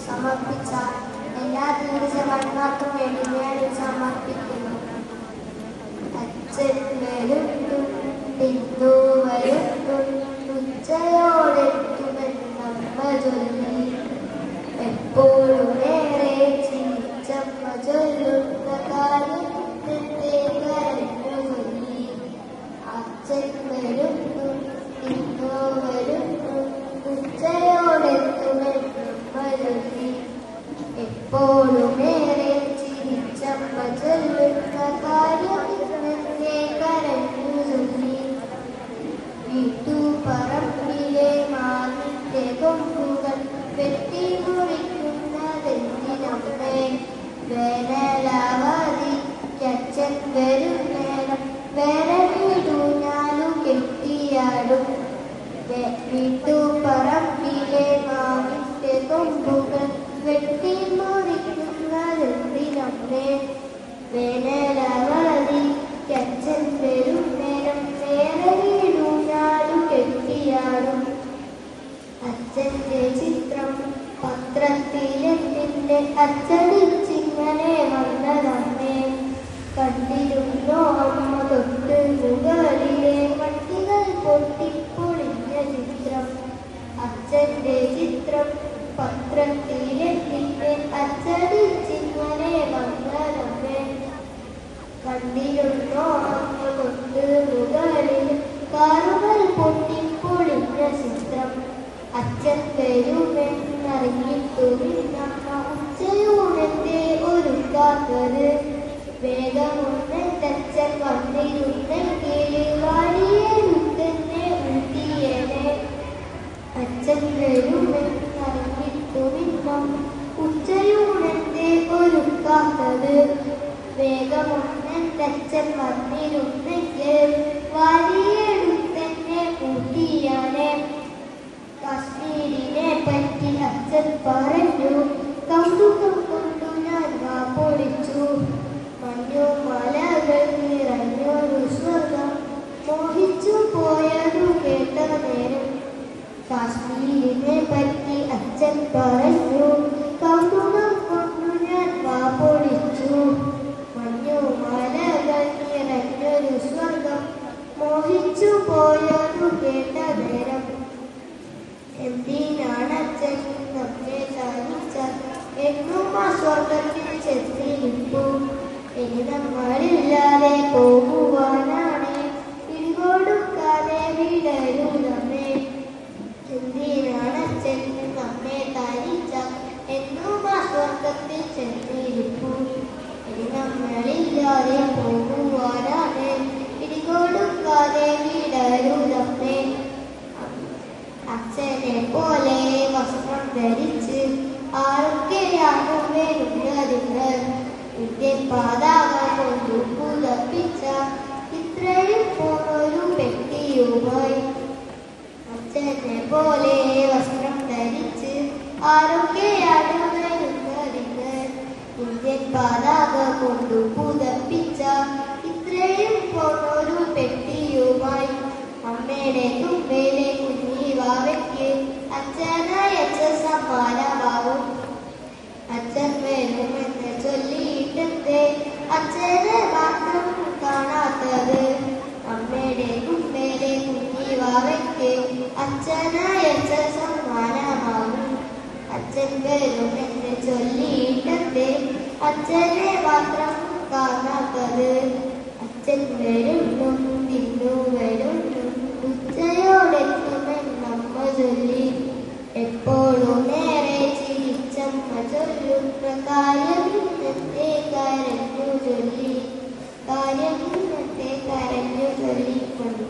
സമർപ്പിച്ച എല്ലാ തീർച്ചകന്മാർക്കും വേണ്ടി ഞാൻ സമർപ്പിക്കുന്നു. അച്ഛൻ വരുന്നു, ഹിന്ദു വരുന്നു, ഉച്ചയോടെത്തുമെന്നമ്മ ചൊല്ലി. എപ്പോഴും ഏറെ ചിരിച്ചമ്മ ചൊല്ലുന്ന കാര്യം കരഞ്ഞു ചൊല്ലി. അച്ഛൻ വരുന്നു, ഹിന്ദു വരുന്നു, ഉച്ചയോടെത്തുമെന്നമ്മ ചൊല്ലി. എപ്പോഴും ഏറെ ചിരിച്ചമ്മ ചൊല്ലുന്ന കാര്യം കരഞ്ഞു ചൊല്ലി. വീട്ടുപറമ്പിലെ മാവിന്റെ കൊമ്പുകൾ വെട്ടിമുറിക്കുന്നതെന്തിനമ്മേ? വേനലവധിക്കച്ഛൻ വരും നേരം വേനലിടൂഞ്ഞാലു കെട്ടിയാടും. വീട്ടുപറമ്പിലെ മാവിന്റെ കൊമ്പുകൾ വെട്ടിമുറിക്കുന്നതെന്തിനമ്മേ? വേനലവധിക്കച്ഛൻ വരും നേരം വേനലിടൂഞ്ഞാലു കെട്ടിയാടും. അച്ഛന്റെ ചിത്രം പത്രത്തിലെന്റെ അച്ചടിച്ചിങ്ങനെ വന്നതമ്മേ. കണ്ടിരുന്നോ അമ്മ തൊട്ട് മുകളിലെ വണ്ടികൾ പൊട്ടിപ്പൊളിഞ്ഞ ചിത്രം? അച്ഛന്റെ ചിത്രം പത്രത്തിലെന്റെ അച്ചടിച്ചിങ്ങനെ വന്നതമ്മേ. കണ്ടിരുന്നോ അമ്മ തൊട്ട് മുകളിൽ കാറുകൾ പൊട്ടിപ്പൊളിഞ്ഞ ചിത്രം? അച്ഛൻ വരുമെന്നറിഞ്ഞിട്ടുമിന്നമ്മ ഉച്ചയൂണെന്റെ ഒരുക്കാത്തത്. വേഗമൊന്നെത്തച്ഛൻ വന്നിരുന്നെങ്കിൽ വാരിയെടുത്തെന്നെ ഊട്ടിയേനെ. അച്ഛൻ വരുമെന്നറിഞ്ഞിട്ടുമിന്നമ്മ ഉച്ചയൂണെന്റെ ഒരുക്കാത്തത്. വേഗമൊന്നെത്തച്ഛൻ വന്നിരുന്നെങ്കിൽ വാരിയെടുത്തെന്നെ ഊട്ടിയാനെ. കാശ്മീരിനെ പറ്റി അച്ഛൻ പറഞ്ഞു, കൗതുകം കൊണ്ടു ഞാൻ വാ പൊളിച്ചു. മഞ്ഞു മലകൾ നിറഞ്ഞൊരു സ്വർഗം മോഹിച്ചു പോയതു കേട്ട നേരം. കാശ്മീരിനെ പറ്റി അച്ഛൻ പറഞ്ഞു, കൗതുകം കൊണ്ടു ഞാൻ വാ പൊളിച്ചു. മഞ്ഞു മലകൾ നിറഞ്ഞൊരു സ്വർഗം മോഹിച്ചു പോയതു കേട്ട നേരം. എന്തിനാണച്ഛൻ നമ്മെ ചാനിച്ച എന്നും ആ സ്വർഗത്തിൽ ചെന്നിരിപ്പു? ഇനി നമ്മളില്ലാതെ പോകുവാനാണ്, പിടികൊടുക്കാതെ വിടരുതമ്മേ. എന്തിനാണച്ഛൻ നമ്മെ ചാനിച്ച എന്നും ആ സ്വർഗത്തിൽ ചെന്നിരിപ്പു? ഇനി നമ്മളില്ലാതെ പോകുവാനാണ്, പിടികൊടുക്കാതെ വിടരുതമ്മേ. അച്ഛനെ പോലെ വസ്ത്രം ധരിച്ച് ആരൊക്കെയാണ് വരുന്നതിന്? ഇന്ത്യൻ പതാക കൊണ്ടു പുതപ്പിച്ച ഇത്രയും പോലൊരു പെട്ടിയുമായി. അച്ഛനെ പോലെ വസ്ത്രം ധരിച്ച് ആരൊക്കെയാണ് വരുന്നതിന്? ഇന്ത്യൻ പതാക കൊണ്ടു പുതപ്പിച്ച ഇത്രയും പോലൊരു പെട്ടിയുമായി. അമ്മയുടെ തുമ്പയിലെ കുഞ്ഞിവാവയ്ക്ക് അച്ഛനയച്ച സമ്മാനമാവും. അച്ഛൻ വരുമെന്ന് ചൊല്ലിയിട്ടെന്തേ അച്ഛനെ മാത്രം കാണാത്തത്? അമ്മയുടെ തുമ്പയിലെ കുഞ്ഞിവാവയ്ക്ക് അച്ഛനയച്ച സമ്മാനമാവും. അച്ഛൻ വരുമെന്ന് ചൊല്ലിയിട്ടെന്തേ അച്ഛനെ മാത്രം കാണാത്തത്? അച്ഛൻ വരുന്നു, ഹിന്ദു വരുന്നു, ഉച്ചയോടെത്തുമെന്നമ്മ ചൊല്ലി. എപ്പോഴും നേരെ ചിരിച്ചമ്മ ചൊല്ലുന്ന കാര്യം ഇന്നത്തെ കരഞ്ഞു ചൊല്ലി. കാര്യം ഇന്നത്തെ കരഞ്ഞു ചൊല്ലിക്കൊണ്ടു.